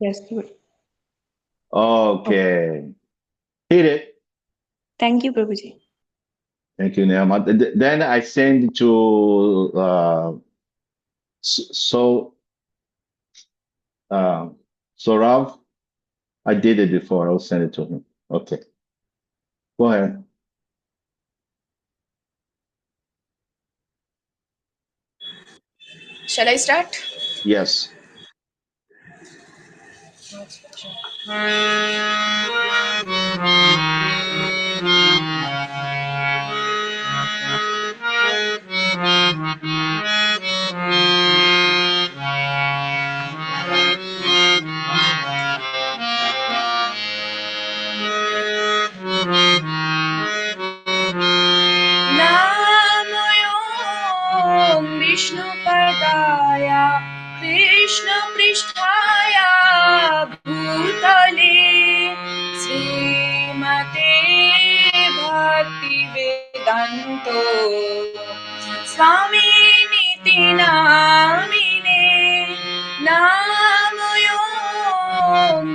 Yes, Guru. Okay. Hit it. Thank you, Prabhuji. Thank you, Nirma. Then I send to Saurav. I did it before. I'll send it to him. Okay. Go ahead. Shall I start? Yes. Namo Vishnupadaya Krishna Pristhaya Bhutale Srimate Bhakti Vedanto Swami Niti Namine Namo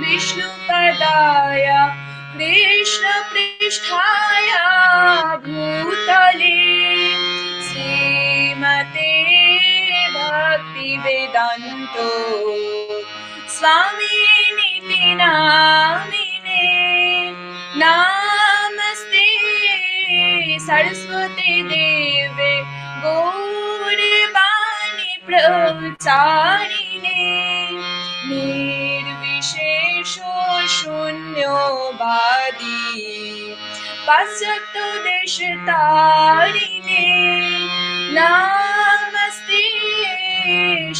Vishnupadaya Krishna Pristhaya Bhutale Srimate Bhakti Vedanto Swami Niti Namine Namaste Saraswati Deve Gaurvani Pracharine Nirvishesho Shunyavadi Passcode Deshatarine Namaste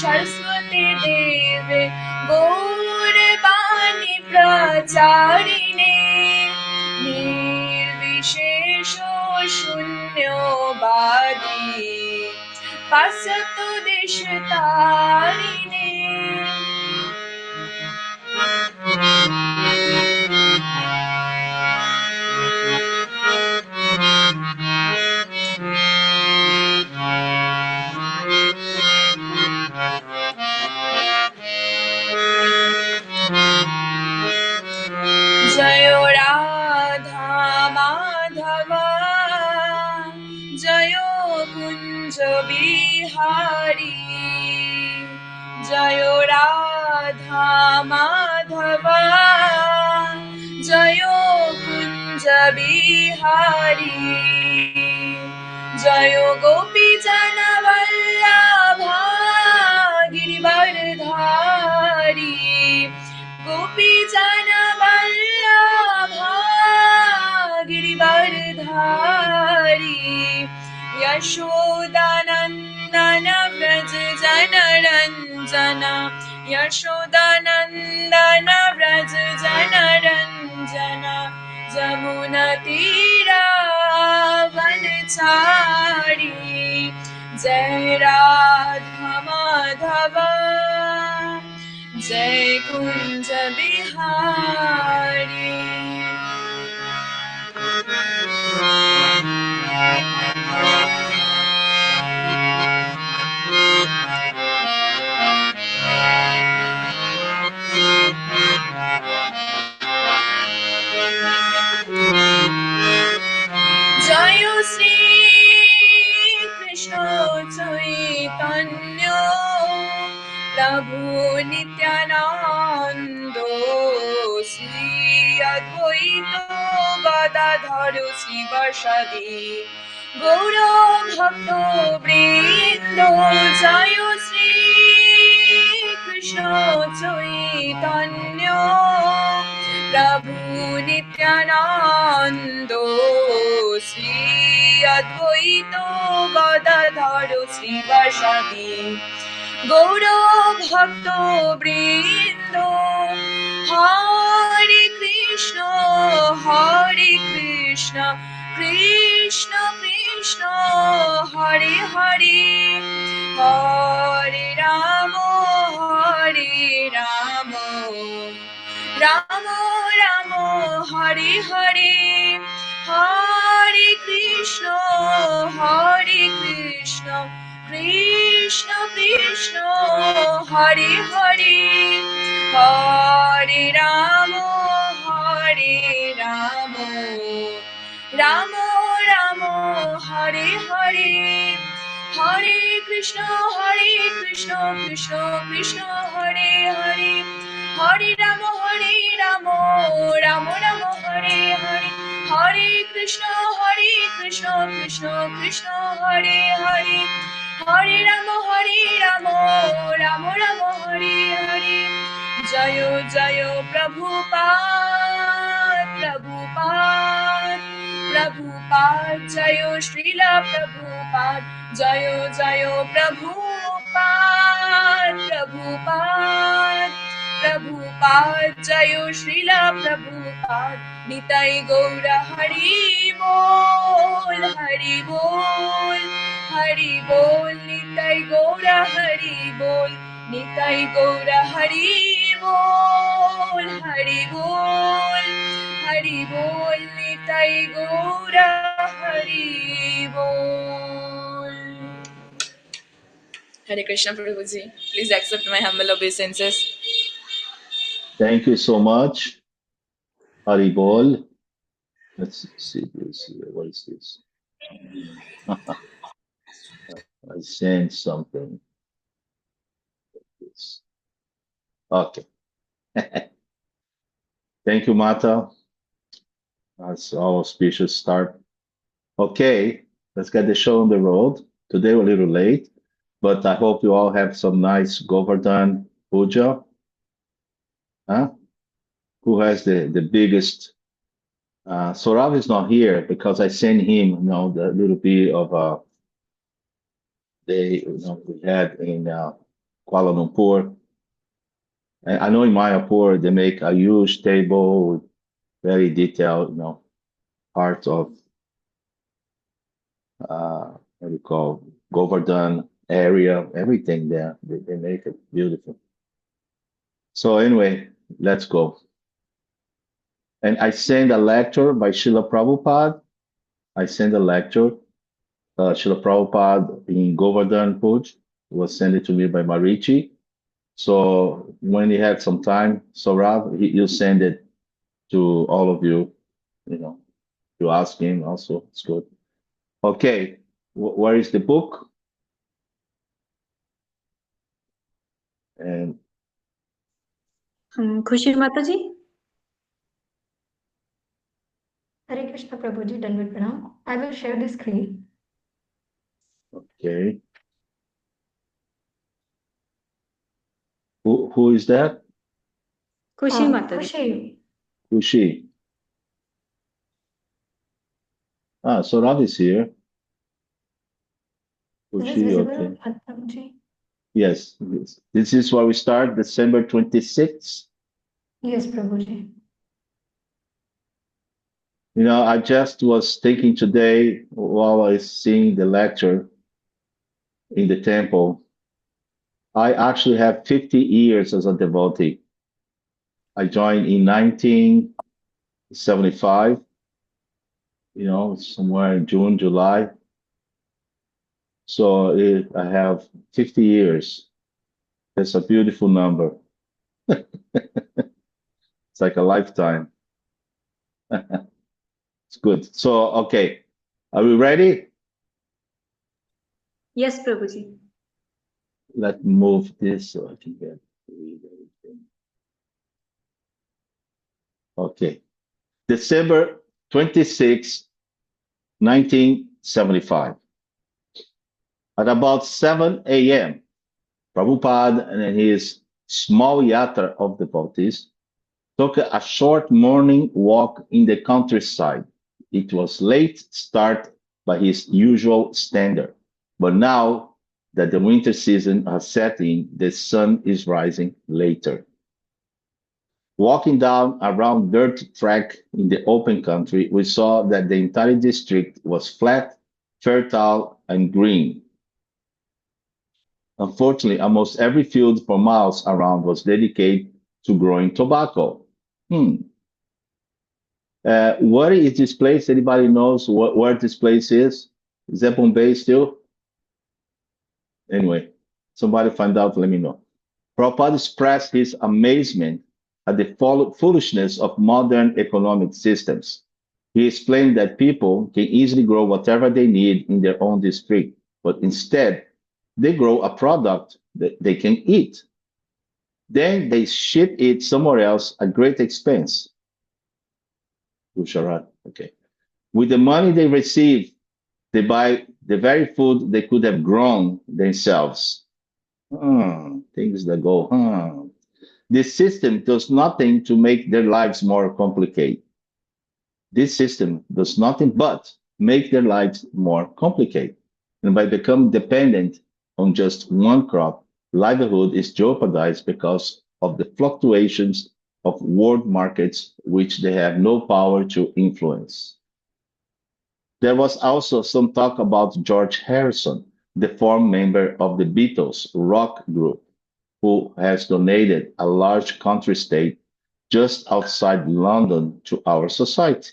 Saraswati Deve Gaurvani Pracharine Nirvishesho Shunyavadi Passcode Deshatarine Jayo Radha Madhava Jayo Kunja Bihari Jayo Radha Madhava Jayo Kunja Bihari Jayo Gopi Jana Vallabha Girivardhari Gopi Jana Vallabha Girivardhari Yashodanandana Vraj Jana Ranjana Yashodanandana Vraj Jana Ranjana Jamuna Tira Vanchari Jai Radha Madhava Jai Kunja Bihari Jayo Sri Krishna Chaitanya Prabhu Nityanando Sri Advaita Gadadharu Sri Vashadi Gaura Bhakta Vrindo Jayo Sri Krishna Chaitanya Prabhu Nityanando Sri Advaita Gadadharu Sri Vashadi Gaura Bhakta Vrindo Hare Krishna Krishna Krishna Hare Hare Hare Rama Rama Rama Hare Hare Hare Krishna Krishna Krishna Hare Hare Hare Hare Ramo, Hare Ramo, Ramo Ramo, Hare Hare, Hare Krishna, Krishna Krishna, Hare Hare, Hare Ramo, Ramo Ramo, Hare Hare, Hare Krishna, Krishna Krishna, Hare Hare, Hare Ramo, Ramo Ramo, Hare Hare. Jayo Jayo Prabhupada, Prabhupada, Prabhupada, Jayo Srila Prabhupada, Jayo Jayo Prabhupada, Prabhupada, Prabhupada, Jayo Srila Prabhupada, Nitai Gaura Hari Bol, Hari Bol, Hari Bol, Nitai Gaura Hari Bol, Nitai Gaura Hari Bol, Hari Bol, Hari Bol, Nitai Gaura Hari Bol. Hare Krishna Prabhuji, please accept my humble obeisances. Thank you so much, Haribol. Let's see this here. What is this? I sent something. Okay. Thank you, Mata. That's our auspicious start. Okay, let's get the show on the road. Today we're a little late, but I hope you all have some nice Govardhan puja. Huh? Who has the biggest? Saurav is not here because I sent him, the little bit of we had in Kuala Lumpur. And I know in Mayapur they make a huge table with very detailed, parts of what do you call Govardhan area, everything there. They make it beautiful. So anyway, let's go. And I sent a lecture by Srila Prabhupada. I sent a lecture. Srila Prabhupada in Govardhan Puj was sent it to me by Marichi. So when he had some time, Saurav, he'll send it to all of you, to ask him also. It's good. Okay, where is the book? And Khushi Mataji. Hare Krishna Prabhuji, Dandavat Pranam. I will share the screen. okay. Who is that? Khushi Mataji. Khushi. Kushi. Saurav is here. Is this Kushi, visible, okay. Prabhuji? Yes. This is where we start, December 26th. Yes, Prabhuji. I just was thinking today while I was seeing the lecture in the temple, I actually have 50 years as a devotee. I joined in 1975, somewhere in June, July. So I have 50 years. That's a beautiful number. It's like a lifetime. It's good. So, okay. Are we ready? Yes, Prabhuji. Let's move this so I can get to read everything. Okay. December 26, 1975. At about 7 a.m., Prabhupada and his small yatra of devotees took a short morning walk in the countryside. It was late start by his usual standard, but now that the winter season has set in, the sun is rising later. Walking down a round dirt track in the open country, we saw that the entire district was flat, fertile, and green. Unfortunately, almost every field for miles around was dedicated to growing tobacco. What is this place? Anybody knows where this place is? Is that Bombay still? Anyway, somebody find out, let me know. Prabhupada expressed his amazement at the foolishness of modern economic systems. He explained that people can easily grow whatever they need in their own district, but instead, they grow a product that they can eat. Then they ship it somewhere else at great expense. Usharat, okay. With the money they receive, they buy the very food they could have grown themselves. Things that go. This system does nothing to make their lives more complicated. This system does nothing but make their lives more complicated. And by becoming dependent on just one crop, livelihood is jeopardized because of the fluctuations of world markets, which they have no power to influence. There was also some talk about George Harrison, the former member of the Beatles rock group, who has donated a large country estate just outside London to our society.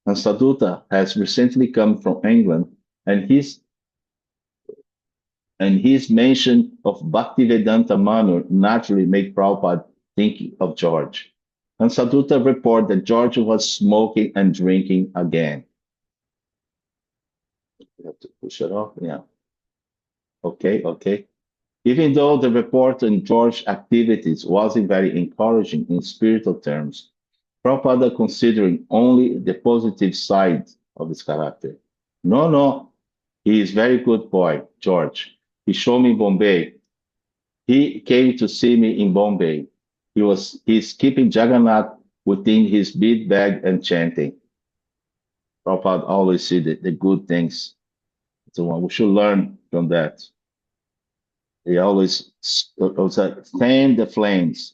And Sadhuta has recently come from England, and his mention of Bhaktivedanta Manur naturally made Prabhupada thinking of George. And Sadhuta reported that George was smoking and drinking again. You have to push it off, yeah. Okay. Even though the report on George's activities wasn't very encouraging in spiritual terms, Prabhupada considering only the positive side of his character. No, he is very good boy, George. He showed me Bombay. He came to see me in Bombay. He's keeping Jagannath within his bead bag and chanting. Prabhupada always see the good things. So we should learn from that. He always fan the flames.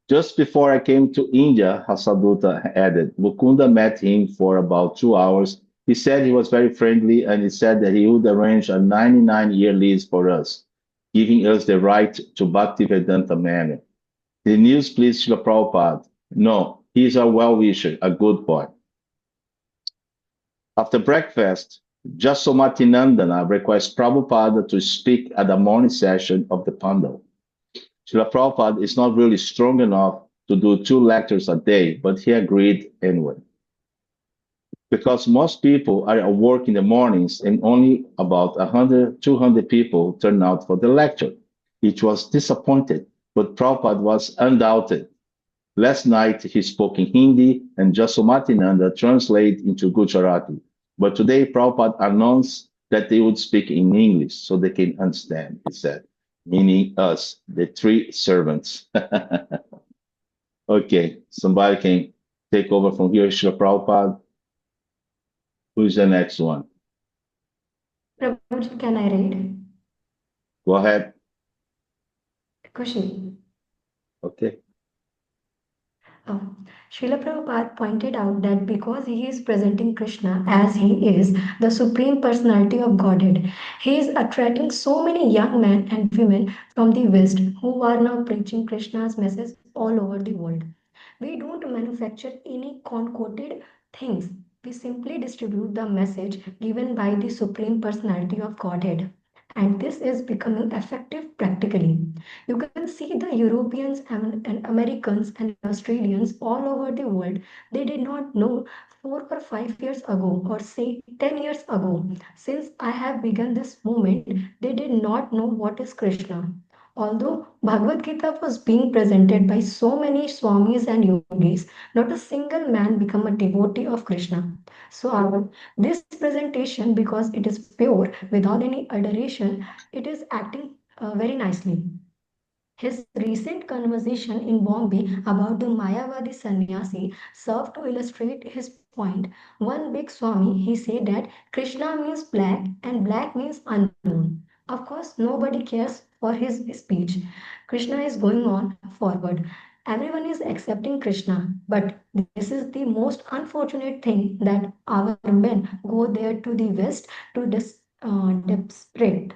Just before I came to India, Hasaduta added, Mukunda met him for about 2 hours. He said he was very friendly, and he said that he would arrange a 99-year lease for us, giving us the right to Bhaktivedanta Manor. The news pleased Srila Prabhupada. No, he is a well-wisher, a good boy. After breakfast, Jasomatinandana requests Prabhupada to speak at the morning session of the Pandal. Srila Prabhupada is not really strong enough to do 2 lectures a day, but he agreed anyway. Because most people are at work in the mornings and only about 100, 200 people turn out for the lecture. It was disappointed, but Prabhupada was undoubted. Last night he spoke in Hindi and Jasomatinanda translated into Gujarati. But today Prabhupada announced that they would speak in English so they can understand, he said. Meaning us, the 3 servants. Okay, somebody can take over from here, Srila Prabhupada. Who's the next one? Prabhuji, can I read? Go ahead. Kushi. Okay. Srila Prabhupada pointed out that because he is presenting Krishna as he is, the Supreme Personality of Godhead, he is attracting so many young men and women from the West who are now preaching Krishna's message all over the world. We don't manufacture any concocted things. We simply distribute the message given by the Supreme Personality of Godhead. And this is becoming effective practically. You can see the Europeans and Americans and Australians all over the world. They did not know 4 or 5 years ago, or say 10 years ago. Since I have begun this movement, they did not know what is Krishna. Although Bhagavad Gita was being presented by so many Swamis and Yogis, not a single man became a devotee of Krishna. So this presentation, because it is pure, without any adoration, it is acting very nicely. His recent conversation in Bombay about the Mayavadi sannyasi served to illustrate his point. One big Swami, he said that Krishna means black and black means unknown. Of course, nobody cares for his speech. Krishna is going on forward. Everyone is accepting Krishna, but this is the most unfortunate thing that our men go there to the West to demonstrate.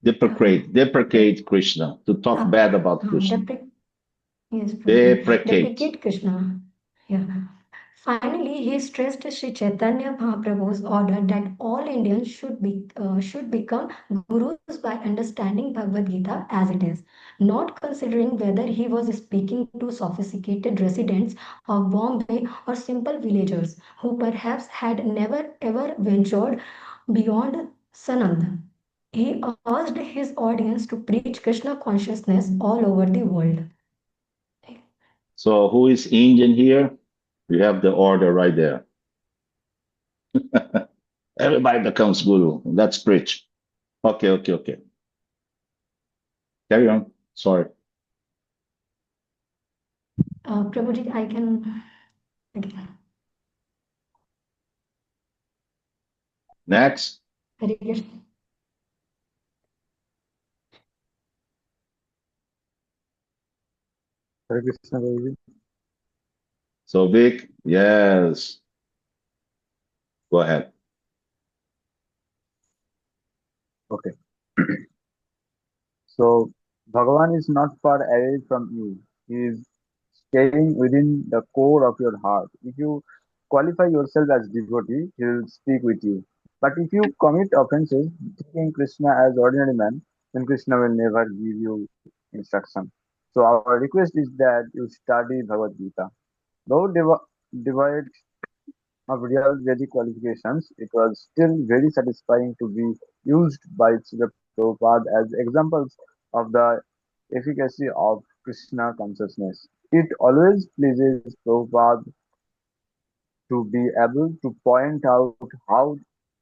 Deprecate Krishna, to talk bad about Krishna. Yes, Deprecate. Krishna. Yeah. Finally, he stressed Sri Chaitanya Mahaprabhu's order that all Indians should become gurus by understanding Bhagavad Gita as it is, not considering whether he was speaking to sophisticated residents of Bombay or simple villagers who perhaps had never ever ventured beyond Sanand. He urged his audience to preach Krishna consciousness all over the world. So who is Indian here? We have the order right there. Everybody becomes guru. Let's preach. Okay. Carry on. Sorry. Prabhuji, I can again. Next. Hare Krishna. Hare Krishna, Guruji. So Vic, yes. Go ahead. Okay. So, Bhagavan is not far away from you. He is staying within the core of your heart. If you qualify yourself as devotee, he will speak with you. But if you commit offenses, taking Krishna as ordinary man, then Krishna will never give you instruction. So our request is that you study Bhagavad Gita. Though devoid of real Vedic qualifications, it was still very satisfying to be used by Srila Prabhupada as examples of the efficacy of Krishna consciousness. It always pleases Prabhupada to be able to point out how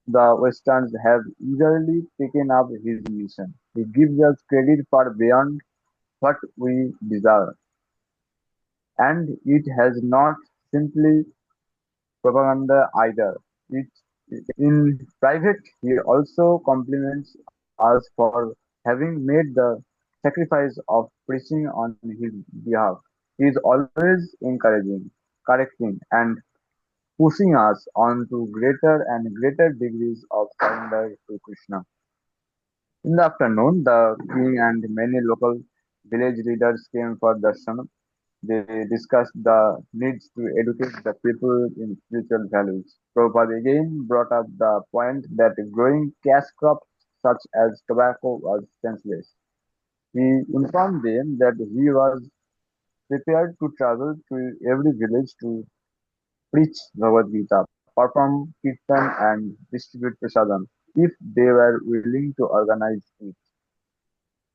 the Westerns have eagerly taken up his mission. He gives us credit far beyond what we deserve, and it has not simply propaganda either. It, in private, he also compliments us for having made the sacrifice of preaching on his behalf. He is always encouraging, correcting, and pushing us on to greater and greater degrees of surrender to Krishna. In the afternoon, the king and many local village leaders came for darshan. They discussed the needs to educate the people in spiritual values. Prabhupada again brought up the point that growing cash crops such as tobacco was senseless. He informed them that he was prepared to travel to every village to preach Bhagavad Gita, perform kirtan and distribute prasadam if they were willing to organize it.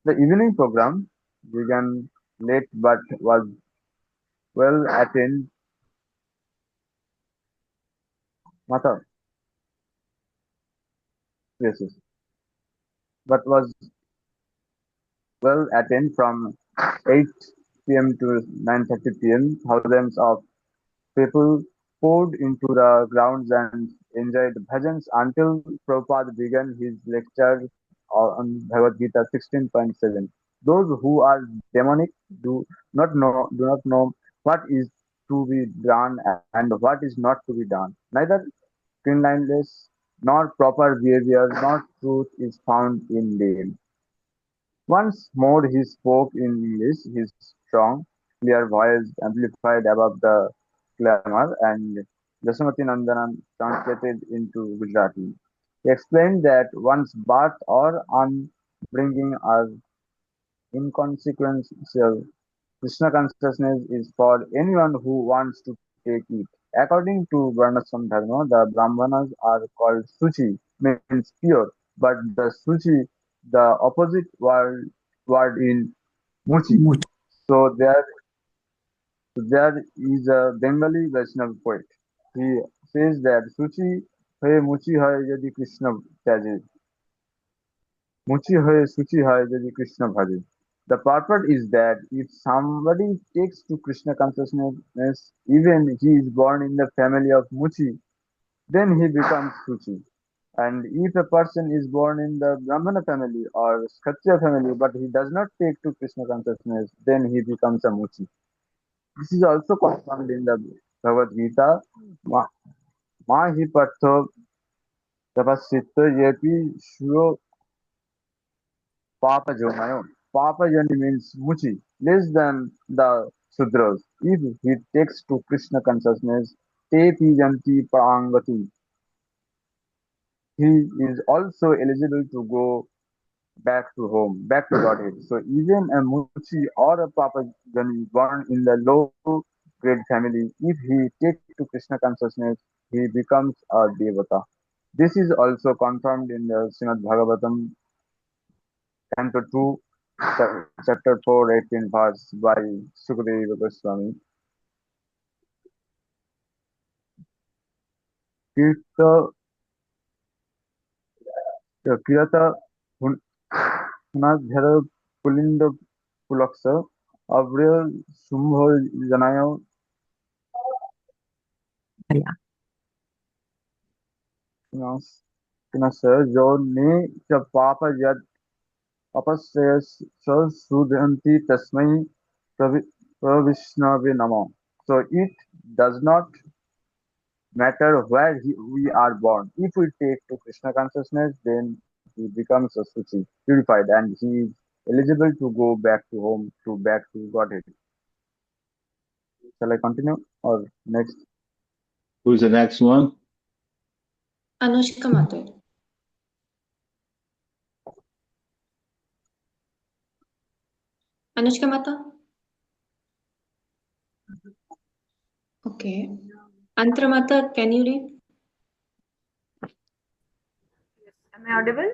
The evening program began late but was well attended. Mata, yes, yes, but was well attended from 8 p.m. to 9:30 p.m. Thousands of people poured into the grounds and enjoyed bhajans until Prabhupada began his lecture on Bhagavad Gita 16.7. Those who are demonic do not know what is to be done and what is not to be done. Neither cleanliness nor proper behavior nor truth is found in them. Once more he spoke in English, his strong, clear voice amplified above the clamour, and Jasmati Nandanan translated into Gujarati. He explained that one's birth or upbringing are inconsequential. Krishna consciousness is for anyone who wants to take it. According to Varnashram Dharma, the Brahmanas are called Suchi, means pure, but the Suchi, the opposite word in Muchi. So there is a Bengali Vaishnava poet. He says that Suchi hoye Muchi hoye yadi Krishna bhaje, Muchi hoye Suchi hoye yadi Krishna bhaje. The purport is that if somebody takes to Krishna consciousness, even he is born in the family of Muchi, then he becomes Suchi. And if a person is born in the Brahmana family or Kshatriya family, but he does not take to Krishna consciousness, then he becomes a Muchi. This is also confirmed in the Bhagavad Gita. Ma hi partho tapasito yepi shuro papa jonayo. Papa Yoni means Muchi, less than the Sudras. If he takes to Krishna consciousness, te pijanti parangati. He is also eligible to go back to home, back to Godhead. So even a Muchi or a Papajani born in the low grade family, if he takes to Krishna consciousness, he becomes a Devata. This is also confirmed in the Srimad Bhagavatam, Canto 2, chapter 4, 18 verse by Sukadeva Goswami. Kirta Kirata Hunadhara Pulinda Pulaksa Avril Sumbho Janayo Kinasa Jo Ne Papa Yad Apasayas Sudhanti Tasmai Pravishnave Nama. So it does not matter where we are born. If we take to Krishna consciousness, then he becomes a Suchi, purified, and he is eligible to go back to home, to back to Godhead. Shall I continue or next? Who's the next one? Anushka Mathur. Anushka Mata? Okay. Antra Mata, can you read? Am I audible?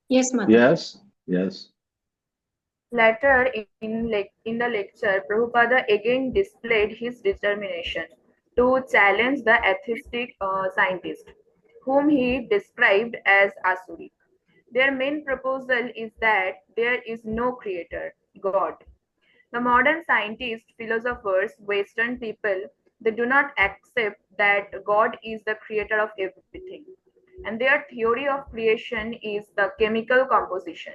Yes, Mata. Yes, yes. Later in the lecture, Prabhupada again displayed his determination to challenge the atheistic scientist, whom he described as Asuri. Their main proposal is that there is no creator, God. The modern scientists, philosophers, Western people, they do not accept that God is the creator of everything. And their theory of creation is the chemical composition.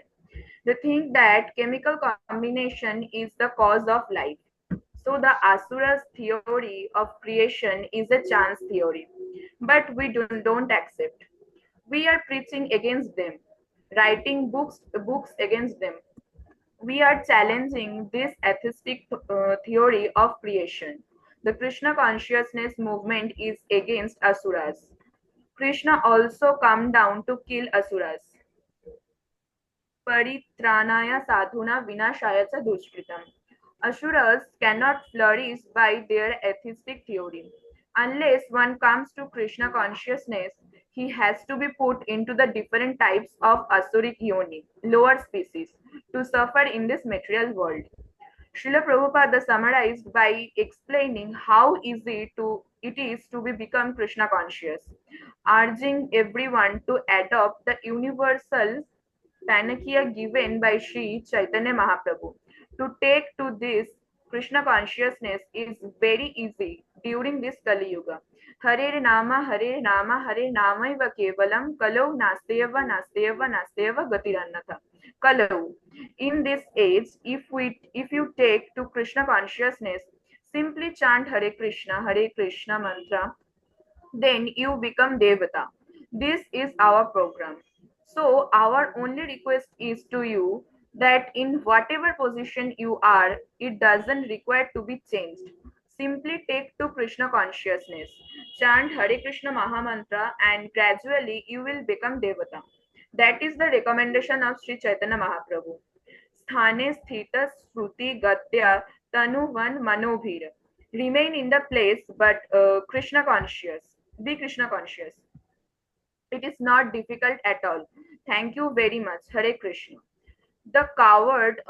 They think that chemical combination is the cause of life. So the Asura's theory of creation is a chance theory. But we don't accept. We are preaching against them, writing books against them. We are challenging this atheistic theory of creation. The Krishna consciousness movement is against Asuras. Krishna also come down to kill Asuras. Paritranaya sadhuna vinashaya cha dushkritam. Asuras cannot flourish by their atheistic theory. Unless one comes to Krishna consciousness, he has to be put into the different types of Asuric yoni, lower species, to suffer in this material world. Srila Prabhupada summarized by explaining how easy it is to become Krishna conscious, urging everyone to adopt the universal Panakia given by Sri Chaitanya Mahaprabhu. To take to this Krishna consciousness is very easy during this Kali Yuga. Hare Nama, Hare Nama, Hare Namaiva Kevalam, Kalau Nasteyava, Nasteyava, Nasteyava Gatirannatha. Kalau. In this age, if you take to Krishna consciousness, simply chant Hare Krishna mantra, then you become Devata. This is our program. So, our only request is to you that in whatever position you are, it doesn't require to be changed. Simply take to Krishna consciousness, chant Hare Krishna Mahamantra, and gradually you will become Devata. That is the recommendation of Sri Chaitanya Mahaprabhu. Sthane sthita sruti gatya tanuvan manobhir. Remain in the place, but Krishna conscious. Be Krishna conscious. It is not difficult at all. Thank you very much. Hare Krishna. The coward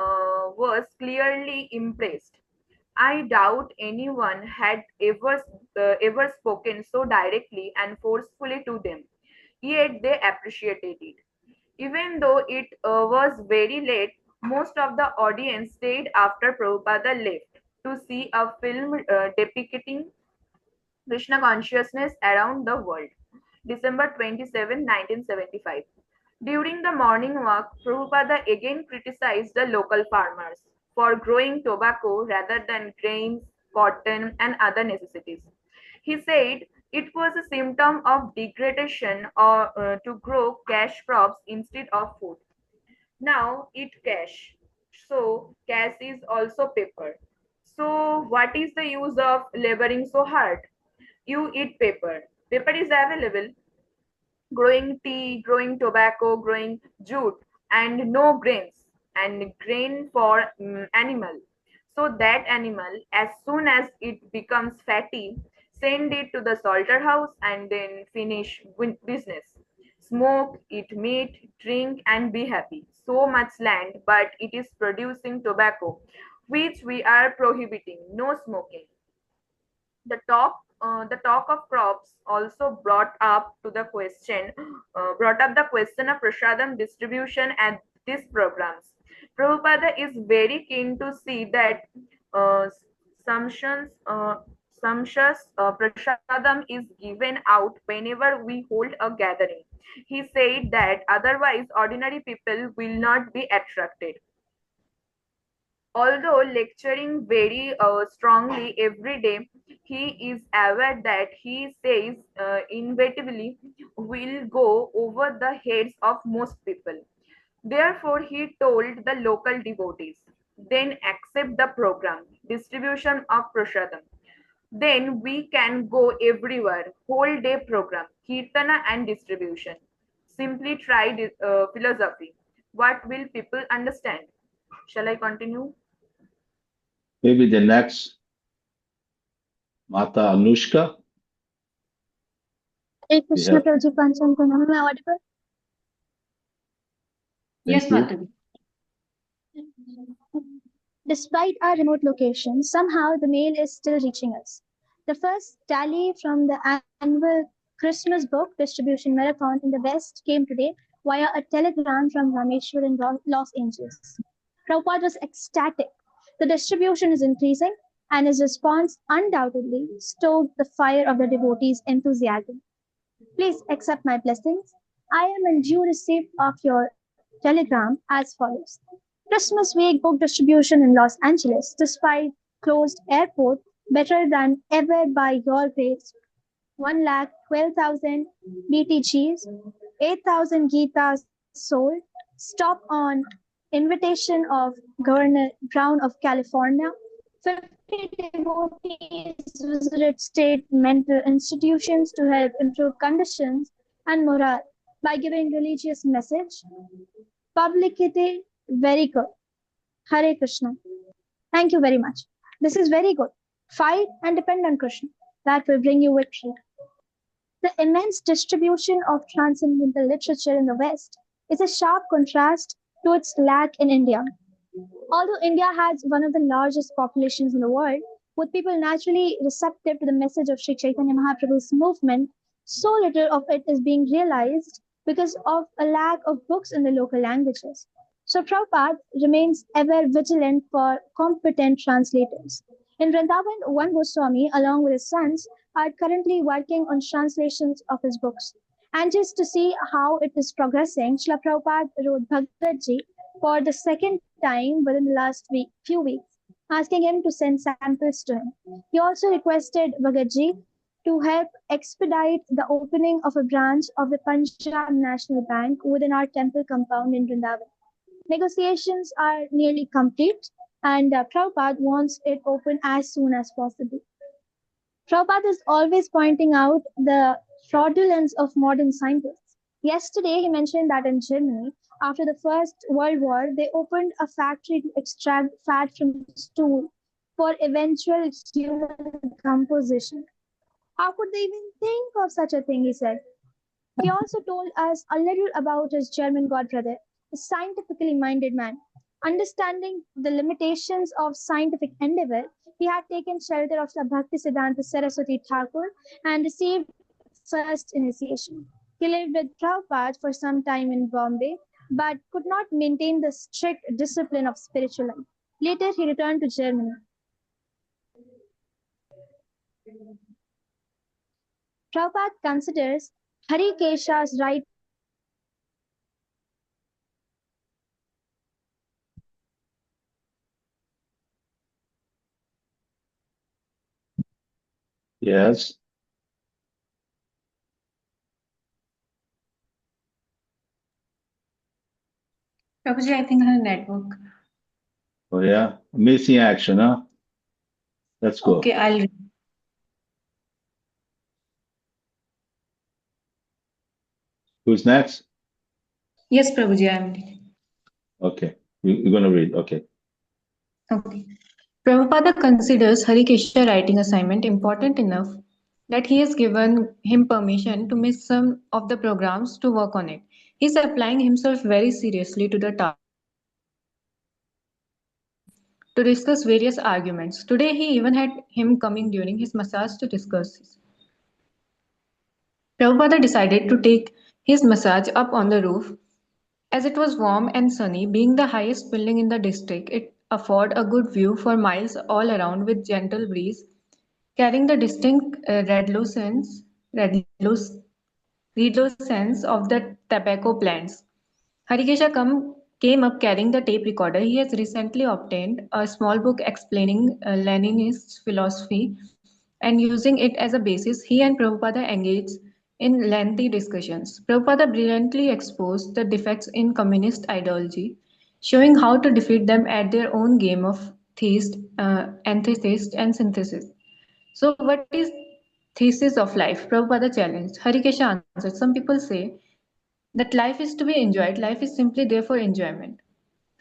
was clearly impressed. I doubt anyone had ever spoken so directly and forcefully to them. Yet they appreciated it. Even though it was very late, most of the audience stayed after Prabhupada left to see a film depicting Krishna consciousness around the world. December 27, 1975. During the morning walk, Prabhupada again criticized the local farmers for growing tobacco rather than grains, cotton, and other necessities. He said it was a symptom of degradation to grow cash crops instead of food. Now eat cash. So cash is also paper. So what is the use of laboring so hard? You eat paper. Paper is available. Growing tea, growing tobacco, growing jute, and no grains, and grain for animal. So that animal, as soon as it becomes fatty, send it to the slaughterhouse and then finish business. Smoke, eat meat, drink, and be happy. So much land, but it is producing tobacco, which we are prohibiting. No smoking. The talk of crops also brought up the question of prasadam distribution at these programs. Prabhupada is very keen to see that uh, sumptuous prasadam is given out whenever we hold a gathering. He said that otherwise ordinary people will not be attracted. Although lecturing very strongly every day, he is aware that he says inevitably will go over the heads of most people. Therefore, he told the local devotees, then accept the program, distribution of prasadam. Then we can go everywhere, whole day program, kirtana and distribution. Simply try philosophy. What will people understand? Shall I continue? Maybe the next Mata Anushka. Hare We Krishna have, Prabhuji Panchantana. Am I audible? Yes, thank you. Mataji. Despite our remote location, somehow the mail is still reaching us. The first tally from the annual Christmas book distribution marathon in the West came today via a telegram from Rameshwar in Los Angeles. Prabhupada was ecstatic. The distribution is increasing, and his response undoubtedly stoked the fire of the devotees' enthusiasm. Please accept my blessings. I am in due receipt of your telegram as follows. Christmas week book distribution in Los Angeles, despite closed airport, better than ever by your grace. 1,12,000 BTGs, 8,000 Gitas sold. Stop on invitation of Governor Brown of California. 50 devotees visited state mental institutions to help improve conditions and morale by giving religious message. Publicity, very good. Hare Krishna. Thank you very much. This is very good. Fight and depend on Krishna. That will bring you victory. The immense distribution of transcendental literature in the West is a sharp contrast to its lack in India. Although India has one of the largest populations in the world, with people naturally receptive to the message of Sri Chaitanya Mahaprabhu's movement, so little of it is being realized because of a lack of books in the local languages. So Prabhupada remains ever vigilant for competent translators. In Vrindavan, one Goswami, along with his sons, are currently working on translations of his books. And just to see how it is progressing, Srila Prabhupada wrote Bhagavad Gita for the second time within the last few weeks, asking him to send samples to him. He also requested Bhagavad Gita to help expedite the opening of a branch of the Punjab National Bank within our temple compound in Vrindavan. Negotiations are nearly complete, and Prabhupada wants it open as soon as possible. Prabhupada is always pointing out the fraudulence of modern scientists. Yesterday, he mentioned that in Germany, after the First World War, they opened a factory to extract fat from stool for eventual human composition. How could they even think of such a thing, he said. He also told us a little about his German godbrother, a scientifically minded man. Understanding the limitations of scientific endeavor, he had taken shelter of Bhaktisiddhanta Saraswati Thakur and received first initiation. He lived with Prabhupada for some time in Bombay, but could not maintain the strict discipline of spiritual life. Later, he returned to Germany. Prabhupada considers Hari Kesha's right Yes. Prabhuji, I think her network. Oh, yeah. Missing action, huh? Let's go. Okay, I'll read. Who's next? Yes, Prabhuji, I'm reading. Okay. You're going to read. Okay. Okay. Prabhupada considers Harikesha writing assignment important enough that he has given him permission to miss some of the programs to work on it. He's applying himself very seriously to the task to discuss various arguments. Today he even had him coming during his massage to discuss this. Prabhupada decided to take his massage up on the roof. As it was warm and sunny, being the highest building in the district, it afforded a good view for miles all around with gentle breeze, carrying the distinct redolence of the tobacco plants. Came up carrying the tape recorder. He has recently obtained a small book explaining Leninist philosophy, and using it as a basis, he and Prabhupada engaged in lengthy discussions. Prabhupada brilliantly exposed the defects in communist ideology, showing how to defeat them at their own game of theist, antitheist, and synthesis. So, what is thesis of life? Prabhupada challenged. Harikesha answered. Some people say that life is to be enjoyed, life is simply there for enjoyment.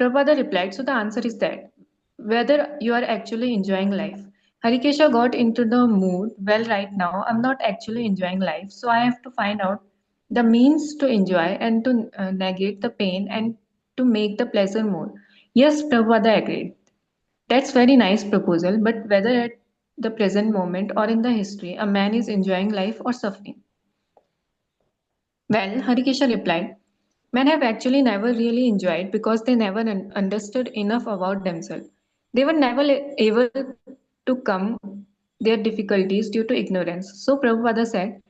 Prabhupada replied, so the answer is that whether you are actually enjoying life. Harikesha got into the mood, well, right now I'm not actually enjoying life, so I have to find out the means to enjoy and to negate the pain and to make the pleasure more. Yes, Prabhupada agreed. That's very nice proposal, but whether at the present moment or in the history, a man is enjoying life or suffering. Well, Harikesha replied, men have actually never really enjoyed because they never understood enough about themselves. They were never able to come their difficulties due to ignorance. So Prabhupada said,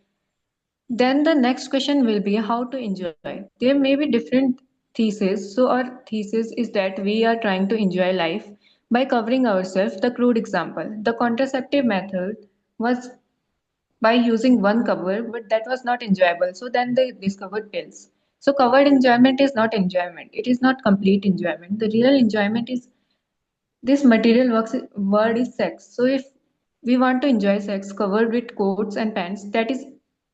then the next question will be how to enjoy. There may be different theses. So our thesis is that we are trying to enjoy life by covering ourselves. The crude example. The contraceptive method was by using one cover, but that was not enjoyable. So then they discovered pills. So covered enjoyment is not enjoyment. It is not complete enjoyment. The real enjoyment is this material word is sex. So if we want to enjoy sex covered with coats and pants,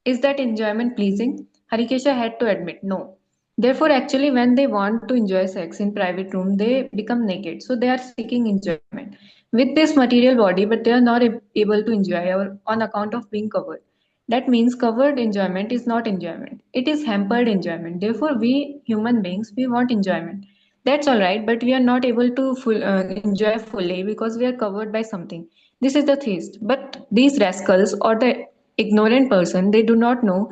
is that enjoyment pleasing? Harikesha had to admit no. Therefore, actually, when they want to enjoy sex in private room, they become naked. So they are seeking enjoyment with this material body, but they are not able to enjoy or on account of being covered. That means covered enjoyment is not enjoyment. It is hampered enjoyment. Therefore, we human beings we want enjoyment. That's all right, but we are not able to enjoy fully because we are covered by something. This is the theist. But these rascals or the ignorant person, they do not know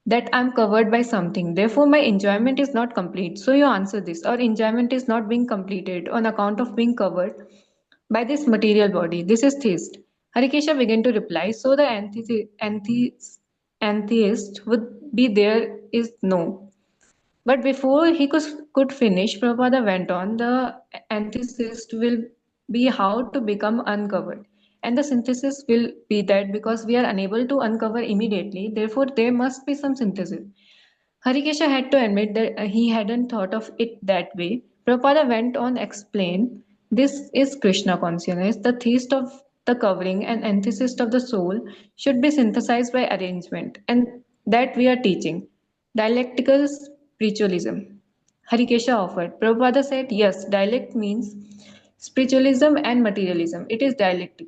that I'm covered by something. Therefore, my enjoyment is not complete. So you answer this. Or enjoyment is not being completed on account of being covered by this material body. This is theist. Harikesha began to reply. So the antheist would be there is no. But before he could finish, Prabhupada went on, the antithesis will be how to become uncovered. And the synthesis will be that because we are unable to uncover immediately, therefore there must be some synthesis. Harikesha had to admit that he hadn't thought of it that way. Prabhupada went on explain this is Krishna consciousness, the theist of the covering and antithesis of the soul should be synthesized by arrangement, and that we are teaching. Dialectical spiritualism. Harikesha offered. Prabhupada said, yes, dialect means spiritualism and materialism. It is dialectic.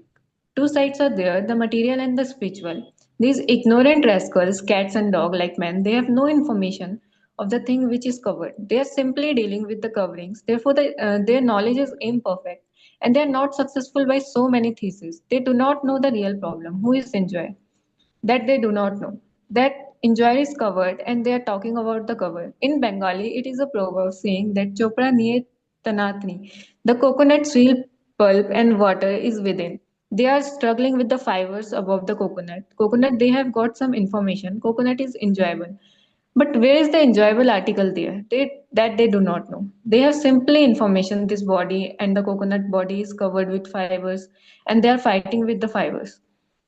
Two sides are there, the material and the spiritual. These ignorant rascals, cats and dog like men, they have no information of the thing which is covered. They are simply dealing with the coverings. Therefore, their knowledge is imperfect and they are not successful by so many theses. They do not know the real problem. Who is enjoy? That they do not know. That enjoy is covered and they are talking about the cover. In Bengali, it is a proverb saying that Chopra niye tanatni. The coconut's real pulp and water is within. They are struggling with the fibers above the coconut. Coconut, they have got some information. Coconut is enjoyable. But where is the enjoyable article there? That they do not know. They have simply information this body and the coconut body is covered with fibers and they are fighting with the fibers.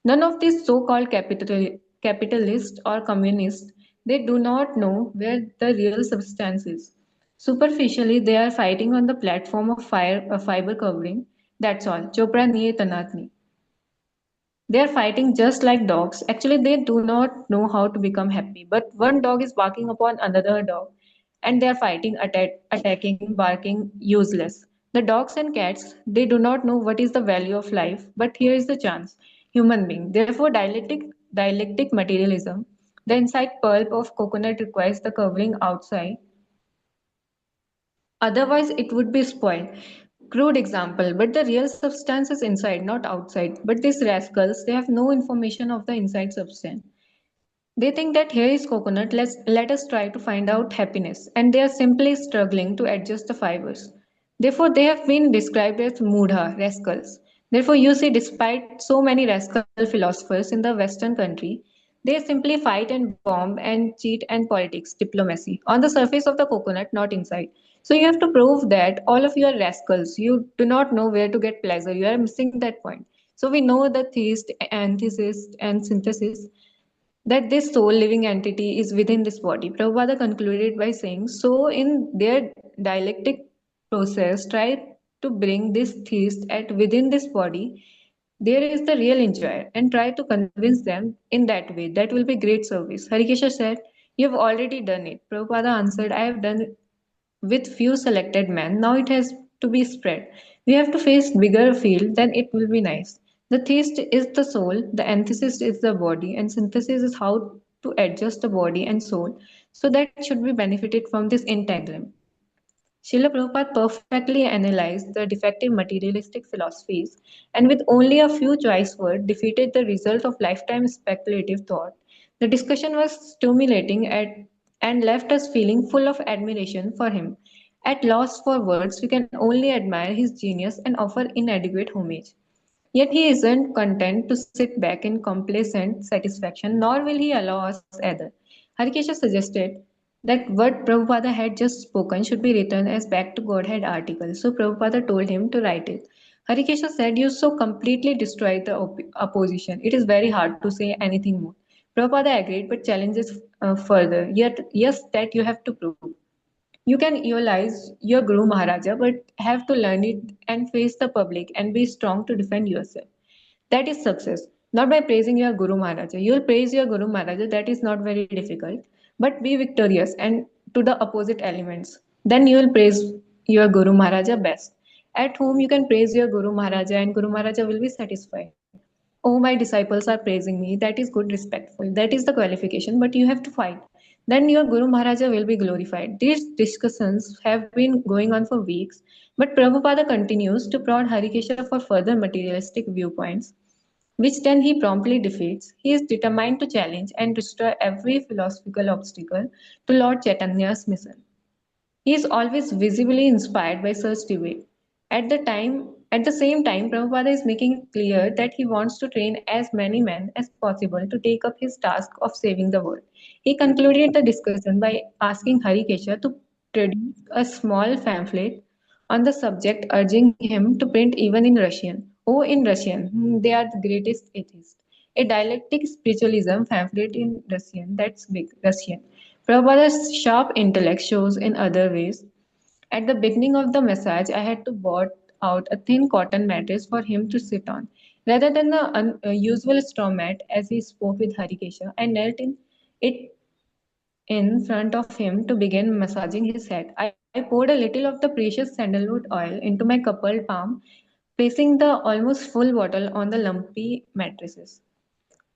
None of these so-called capitalists or communists, they do not know where the real substance is. Superficially, they are fighting on the platform of fiber covering. That's all. Chopra niye tanatni. They are fighting just like dogs. Actually, they do not know how to become happy. But one dog is barking upon another dog, and they are fighting, attacking, barking, useless. The dogs and cats, they do not know what is the value of life. But here is the chance: human being. Therefore, dialectic materialism. The inside pulp of coconut requires the covering outside. Otherwise, it would be spoiled. Crude example, but the real substance is inside, not outside. But these rascals, they have no information of the inside substance. They think that here is coconut, let us try to find out happiness, and they are simply struggling to adjust the fibers. Therefore, they have been described as mudha, rascals. Therefore, you see, despite so many rascal philosophers in the Western country, they simply fight and bomb and cheat and politics, diplomacy, on the surface of the coconut, not inside. So you have to prove that all of you are rascals. You do not know where to get pleasure. You are missing that point. So we know the theist, antitheist, and synthesis that this soul living entity is within this body. Prabhupada concluded by saying, so in their dialectic process, try to bring this theist at within this body. There is the real enjoyer, and try to convince them in that way. That will be great service. Harikesha said, you have already done it. Prabhupada answered, I have done it with few selected men. Now it has to be spread. We have to face bigger field, then it will be nice. The theist is the soul, the antithesis is the body, and synthesis is how to adjust the body and soul so that should be benefited from this entanglement. Srila Prabhupada perfectly analyzed the defective materialistic philosophies and with only a few choice words defeated the result of lifetime speculative thought. The discussion was stimulating and left us feeling full of admiration for him. At loss for words, we can only admire his genius and offer inadequate homage. Yet he isn't content to sit back in complacent satisfaction, nor will he allow us either. Harikesha suggested that what Prabhupada had just spoken should be written as back to Godhead article. So Prabhupada told him to write it. Harikesha said, you so completely destroyed the opposition. It is very hard to say anything more. Prabhupada agreed but challenges further. Yet, yes, that you have to prove. You can idolize your Guru Maharaja, but have to learn it and face the public and be strong to defend yourself. That is success. Not by praising your Guru Maharaja. You will praise your Guru Maharaja, that is not very difficult. But be victorious and to the opposite elements. Then you will praise your Guru Maharaja best. At home, you can praise your Guru Maharaja and Guru Maharaja will be satisfied. Oh, my disciples are praising me. That is good, respectful. That is the qualification, but you have to fight. Then your Guru Maharaja will be glorified. These discussions have been going on for weeks, but Prabhupada continues to prod Harikesha for further materialistic viewpoints which then he promptly defeats. He is determined to challenge and destroy every philosophical obstacle to Lord Chaitanya's mission. He is always visibly inspired by such debate. At the same time, Prabhupada is making it clear that he wants to train as many men as possible to take up his task of saving the world. He concluded the discussion by asking Harikesha to produce a small pamphlet on the subject, urging him to print even in Russian. Oh, in Russian, they are the greatest atheists. A dialectic spiritualism pamphlet in Russian, that's big, Russian. Prabhupada's sharp intellect shows in other ways. At the beginning of the massage, I had to bought out a thin cotton mattress for him to sit on. Rather than the usual straw mat, as he spoke with Harikesha, I knelt it in front of him to begin massaging his head. I poured a little of the precious sandalwood oil into my coupled palm, placing the almost full bottle on the lumpy mattresses.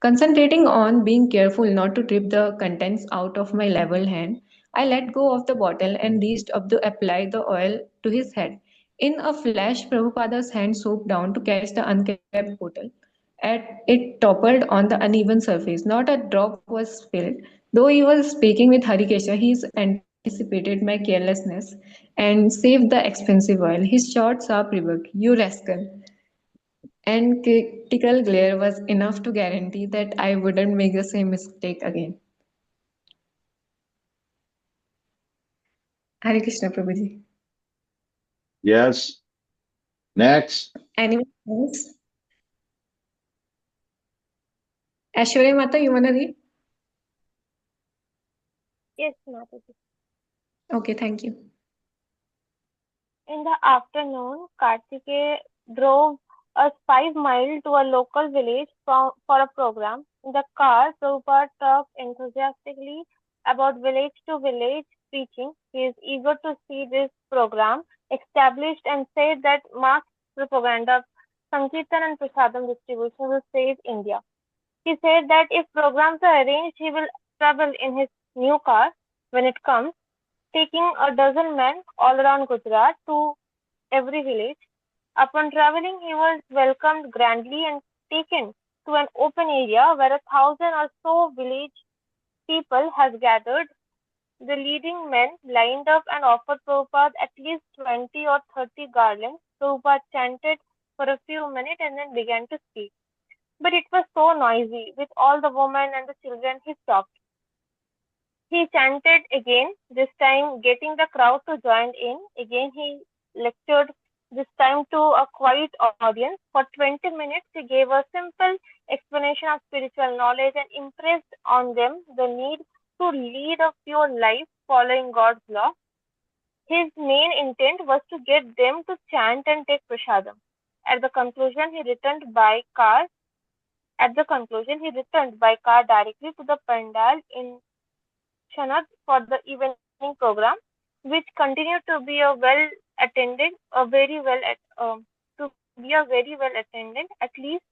Concentrating on being careful not to drip the contents out of my level hand, I let go of the bottle and reached up to apply the oil to his head. In a flash, Prabhupada's hand swooped down to catch the uncapped bottle. It toppled on the uneven surface. Not a drop was spilled. Though he was speaking with Harikesha, he anticipated my carelessness and saved the expensive oil. His short, sharp rebuke, "You rascal!" and critical glare was enough to guarantee that I wouldn't make the same mistake again. Hare Krishna, Prabhuji. Yes. Next. Anyone else? Ashwarya Mata, you wanna read? Yes, Mataji. Okay, thank you. In the afternoon, Kartikeya drove us 5 miles to a local village for a program. In the car, Prabhupada talked enthusiastically about village to village preaching. He is eager to see this program established and said that mass propaganda of Sankirtan and Prasadam distribution will save India. He said that if programs are arranged, he will travel in his new car when it comes, taking a dozen men all around Gujarat to every village. Upon traveling, he was welcomed grandly and taken to an open area where 1,000 or so village people had gathered. The leading men lined up and offered Prabhupada at least 20 or 30 garlands. Prabhupada chanted for a few minutes and then began to speak. But it was so noisy. With all the women and the children, he stopped. He chanted again, this time getting the crowd to join in. Again he lectured, this time to a quiet audience. For 20 minutes he gave a simple explanation of spiritual knowledge and impressed on them the need to lead a pure life following God's law. His main intent was to get them to chant and take prasadam. At the conclusion he returned by car directly to the pandal in Chanad for the evening program, which continued to be very well attended. At least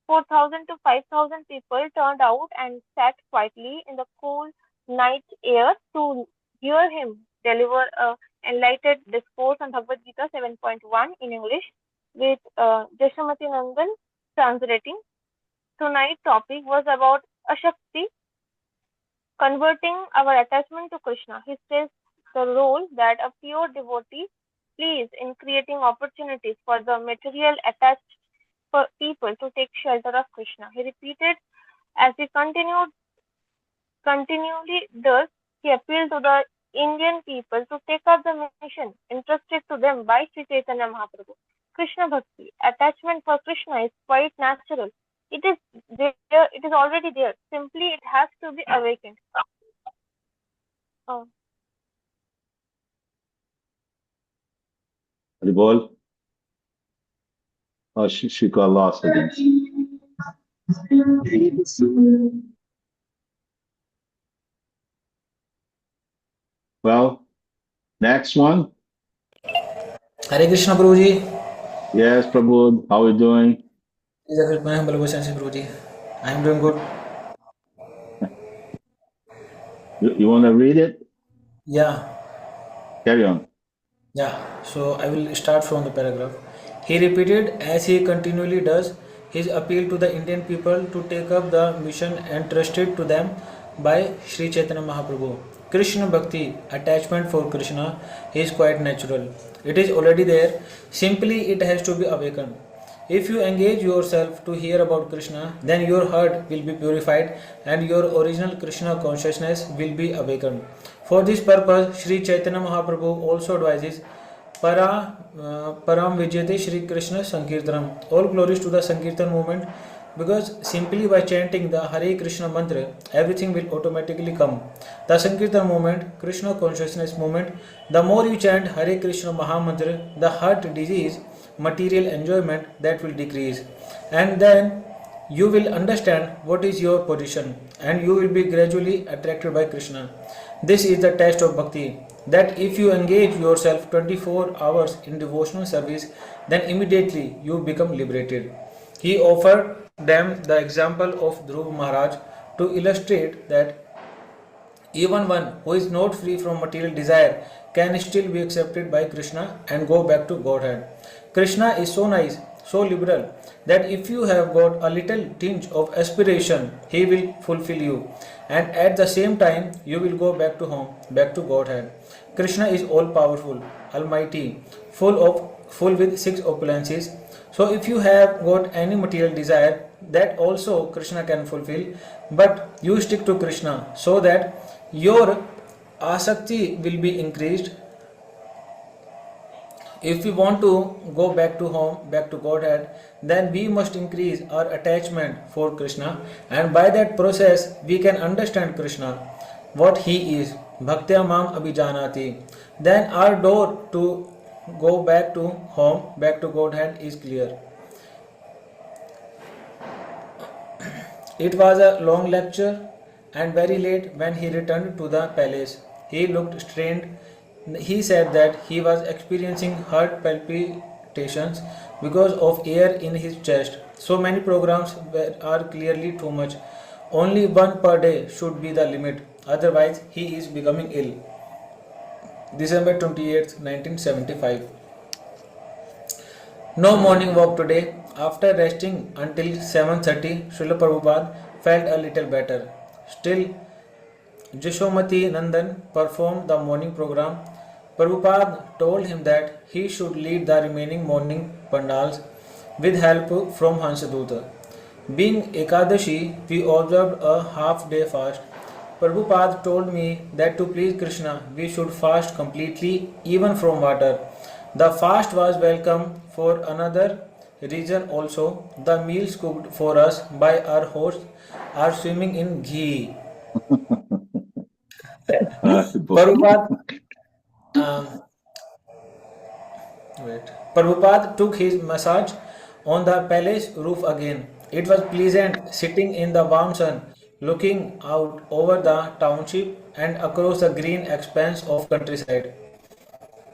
4,000 to 5,000 people turned out and sat quietly in the cool night air to hear him deliver a enlightened discourse on Bhagavad Gita 7.1 in English, with Jashamati Nandan translating. Tonight's topic was about Ashakti, converting our attachment to Krishna. He stressed the role that a pure devotee plays in creating opportunities for the material attached people to take shelter of Krishna. He repeated, as he continually does, he appealed to the Indian people to take up the mission entrusted to them by Sri Chaitanya Mahaprabhu. Krishna Bhakti, attachment for Krishna is quite natural. It is there, it is already there. Simply it has to be awakened. Haribol? Oh, she got lost again. Well, next one. Hare Krishna, Prabhuji. Yes, Prabhu, how are you doing? Please accept my humble obeisances, Prabhuji. I am doing good. You want to read it? Yeah. Carry on. Yeah. So I will start from the paragraph. He repeated, as he continually does, his appeal to the Indian people to take up the mission entrusted to them by Sri Chaitanya Mahaprabhu. Krishna Bhakti, attachment for Krishna, is quite natural. It is already there. Simply it has to be awakened. If you engage yourself to hear about Krishna, then your heart will be purified and your original Krishna consciousness will be awakened. For this purpose, Sri Chaitanya Mahaprabhu also advises Param Vijayate Shri Krishna Sankirtanam. All glories to the Sankirtan movement, because simply by chanting the Hare Krishna mantra, everything will automatically come. The Sankirtan movement, Krishna consciousness movement, the more you chant Hare Krishna Maha Mantra, the heart disease, material enjoyment, that will decrease. And then you will understand what is your position and you will be gradually attracted by Krishna. This is the test of bhakti, that if you engage yourself 24 hours in devotional service, then immediately you become liberated. He offered them the example of Dhruva Maharaj to illustrate that even one who is not free from material desire can still be accepted by Krishna and go back to Godhead. Krishna is so nice, so liberal, that if you have got a little tinge of aspiration, he will fulfill you, and at the same time you will go back to home, back to Godhead. Krishna is all powerful, almighty, full with 6 opulences. So if you have got any material desire, that also Krishna can fulfill, but you stick to Krishna so that your asakti will be increased. If we want to go back to home, back to Godhead, then we must increase our attachment for Krishna, and by that process we can understand Krishna, what he is. Bhaktya mam abhijanati. Then our door to go back to home, back to Godhead is clear. It was a long lecture, and very late when he returned to the palace, he looked strained. He said that he was experiencing heart palpitations because of air in his chest. So many programs are clearly too much. Only one per day should be the limit, otherwise, he is becoming ill. December 28th, 1975. No morning walk today. After resting until 7:30, Srila Prabhupada felt a little better. Still, Jashomati Nandan performed the morning program. Prabhupada told him that he should lead the remaining morning pandals with help from Hansaduta. Being Ekadashi, we observed a half-day fast. Prabhupada told me that to please Krishna, we should fast completely, even from water. The fast was welcome for another reason also. The meals cooked for us by our hosts are swimming in ghee. Prabhupada, um, Prabhupada took his massage on the palace roof again. It was pleasant sitting in the warm sun, looking out over the township and across the green expanse of countryside.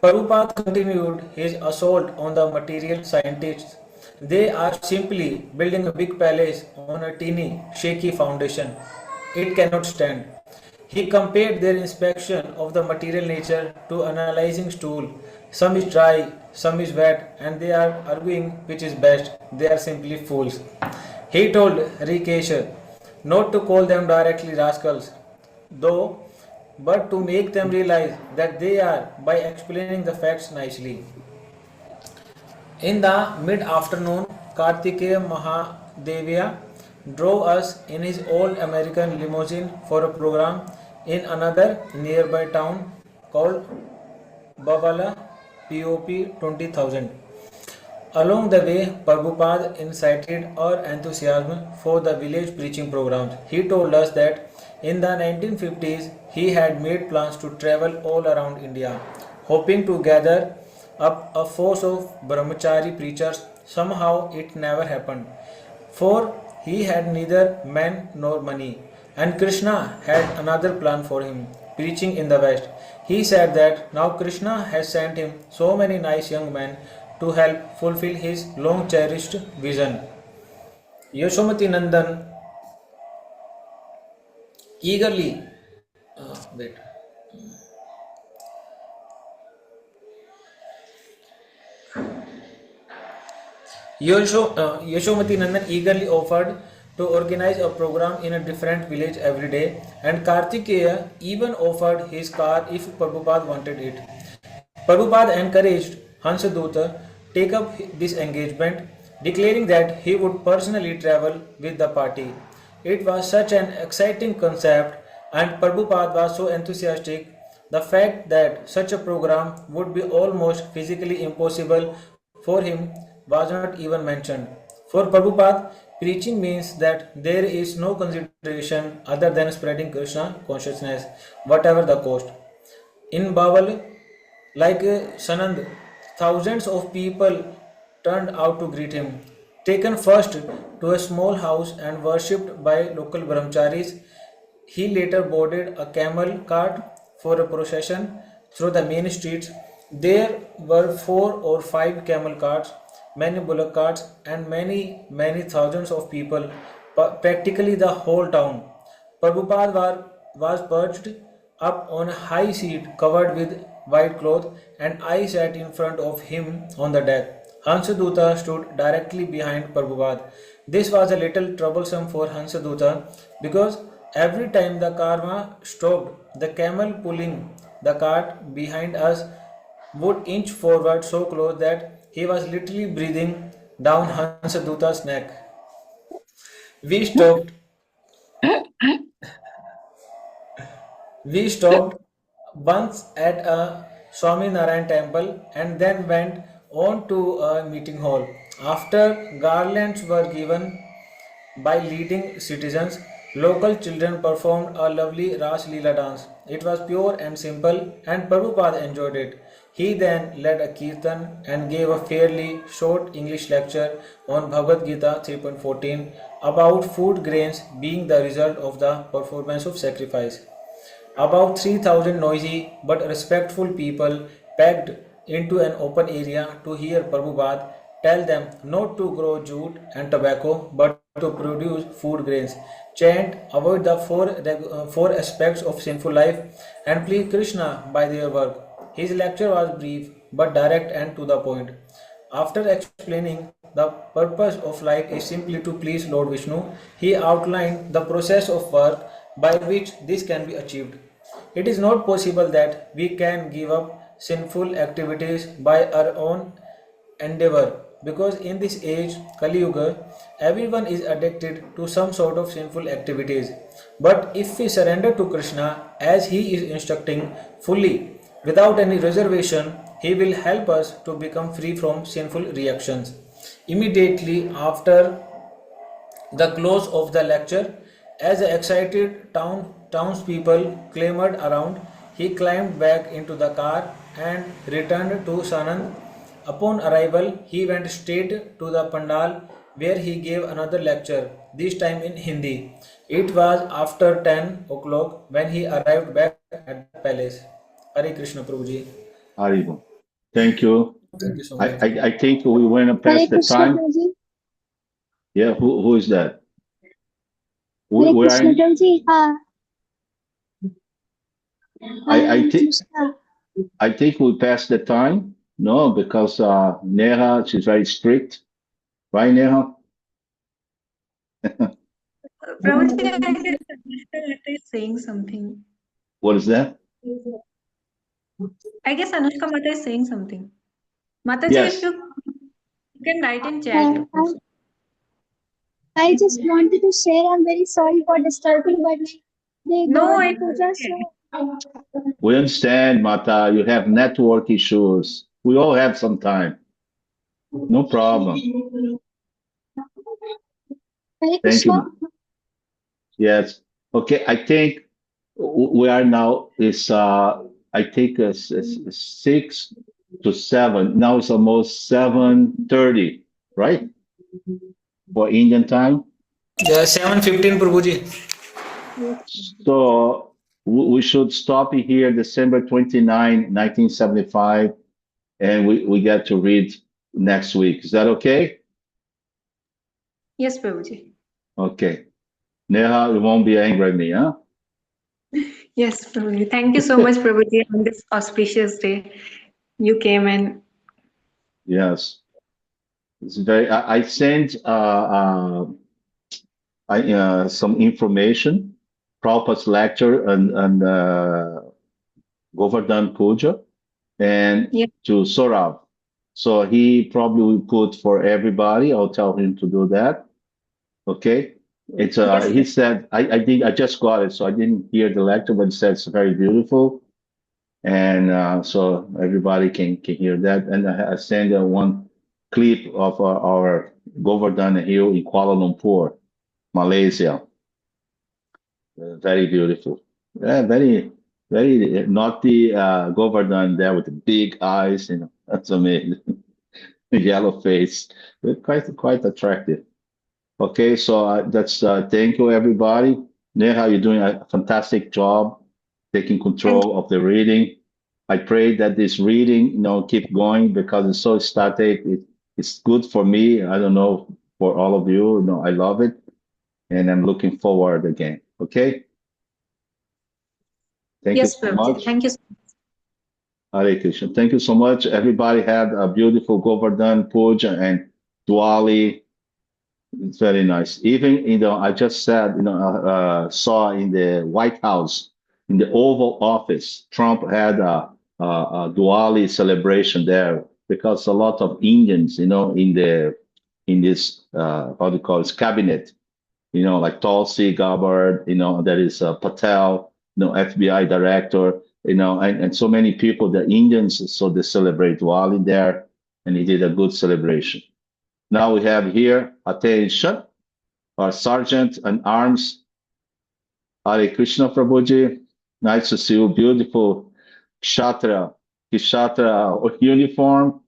Prabhupada continued his assault on the material scientists. They are simply building a big palace on a teeny, shaky foundation. It cannot stand. He compared their inspection of the material nature to analyzing stool. Some is dry, some is wet, and they are arguing which is best. They are simply fools. He told Rikesh not to call them directly rascals, though, but to make them realize that they are by explaining the facts nicely. In the mid-afternoon, Kartikeya Mahadevya drove us in his old American limousine for a program in another nearby town called Bavala, POP 20,000. Along the way, Prabhupada incited our enthusiasm for the village preaching programs. He told us that in the 1950s, he had made plans to travel all around India, hoping to gather up a force of brahmachari preachers. Somehow it never happened, for he had neither men nor money, and Krishna had another plan for him, preaching in the West. He said that now Krishna has sent him so many nice young men to help fulfill his long cherished vision. Yashomati Nandan eagerly wait. Yashomati Nandan eagerly offered to organize a program in a different village every day, and Kartikeya even offered his car if Prabhupada wanted it. Prabhupada encouraged Hansaduta take up this engagement, declaring that he would personally travel with the party. It was such an exciting concept, and Prabhupada was so enthusiastic. The fact that such a program would be almost physically impossible for him was not even mentioned. For Prabhupada, preaching means that there is no consideration other than spreading Krishna consciousness, whatever the cost. In Bawal, like Sanand, thousands of people turned out to greet him. Taken first to a small house and worshipped by local brahmacharis, he later boarded a camel cart for a procession through the main streets. There were 4 or 5 camel carts, many bullock carts, and many thousands of people, practically the whole town. Prabhupada was perched up on a high seat covered with white cloth, and I sat in front of him on the deck. Hansaduta stood directly behind Prabhupada. This was a little troublesome for Hansaduta because every time the karma stopped, the camel pulling the cart behind us would inch forward so close that he was literally breathing down Hansaduta's neck. We stopped. We stopped once at a Swami Narayan temple and then went on to a meeting hall. After garlands were given by leading citizens, local children performed a lovely Ras Leela dance. It was pure and simple, and Prabhupada enjoyed it. He then led a kirtan and gave a fairly short English lecture on Bhagavad Gita 3.14 about food grains being the result of the performance of sacrifice. About 3,000 noisy but respectful people packed into an open area to hear Prabhupada tell them not to grow jute and tobacco but to produce food grains, chant, avoid the four aspects of sinful life, and please Krishna by their work. His lecture was brief but direct and to the point. After explaining the purpose of life is simply to please Lord Vishnu, he outlined the process of work by which this can be achieved. It is not possible that we can give up sinful activities by our own endeavor because in this age, Kali Yuga, everyone is addicted to some sort of sinful activities. But if we surrender to Krishna as he is instructing fully, without any reservation, he will help us to become free from sinful reactions. Immediately after the close of the lecture, as the excited townspeople clamored around, he climbed back into the car and returned to Sanand. Upon arrival, he went straight to the pandal where he gave another lecture, this time in Hindi. It was after 10 o'clock when he arrived back at the palace. Hare Krishna Prabhuji. Haribo. Thank you. Thank you so much. I think we went Hare past the Krishna time. Prabhuji. Yeah, who is that? Hare We are Krishna in, Prabhuji. I think Krishna. I think we passed the time. No, because Neha, she's very strict, right, Neha? Prabhuji, I guess Anushka Mata is saying something. What is that? I guess Anushka Mata is saying something. Mataji, Yes. if you can write in chat. I just wanted to share, I'm very sorry for disturbing, but they No, got it's puja, okay. so We understand, Mata. You have network issues. We all have some time. No problem. Hare Thank you. Krishna. Yes. Okay. I think we are now is I think it's 6 to 7. Now it's almost 7:30, right? For Indian time. Yeah, 7:15 Prabhuji. So we should stop here December 29, 1975, and we get to read next week. Is that okay? Yes, Prabhuji. Okay. Neha, you won't be angry at me, huh? Yes, Prabhuji. Thank you so much, Prabhuji, on this auspicious day. You came and Yes. It's very. I sent some information, Prabhupada's lecture and Govardhan Puja, and yeah, to Saurav. So he probably will put for everybody. I'll tell him to do that. Okay. It's yes, he said I think I just got it, so I didn't hear the lecture, but he said it's very beautiful, and so everybody can hear that. And I sent one clip of our Govardhan Hill in Kuala Lumpur, Malaysia. Very beautiful. Yeah, very naughty Govardhan there with the big eyes. That's amazing. Yellow face, but quite attractive. Okay, so that's thank you everybody. Neha, you're doing a fantastic job taking control of the reading. I pray that this reading, keep going because it's so static. It's good for me. I don't know for all of you. I love it, and I'm looking forward again. Okay. Thank you yes, so Prabhuji. much. Thank you so much. Hare Krishna. Thank you so much. Everybody had a beautiful Govardhan Puja and Diwali. It's very nice. Even, I just said, saw in the White House, in the Oval Office, Trump had a Diwali celebration there because a lot of Indians, in this, how do you call it, cabinet, like Tulsi Gabbard, there is Patel, FBI director, and so many people, the Indians, so they celebrate Diwali there, and he did a good celebration. Now we have here, attention, our Sergeant in Arms, Hare Krishna Prabhuji. Nice to see you, beautiful Kshatriya Kshatra uniform.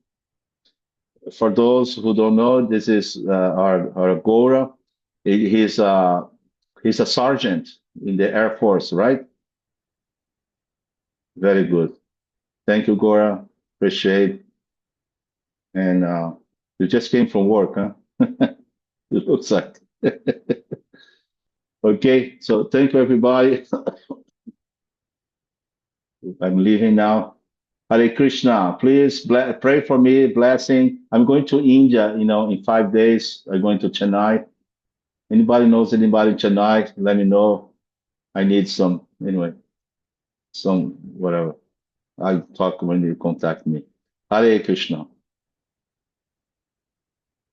For those who don't know, this is our Gora. He's a sergeant in the Air Force, right? Very good. Thank you, Gora. Appreciate. And you just came from work, huh? It looks like. Okay, so thank you, everybody. I'm leaving now. Hare Krishna, please pray for me, blessing. I'm going to India, in 5 days. I'm going to Chennai. Anybody knows anybody in Chennai? Let me know. I need some, whatever. I'll talk when you contact me. Hare Krishna.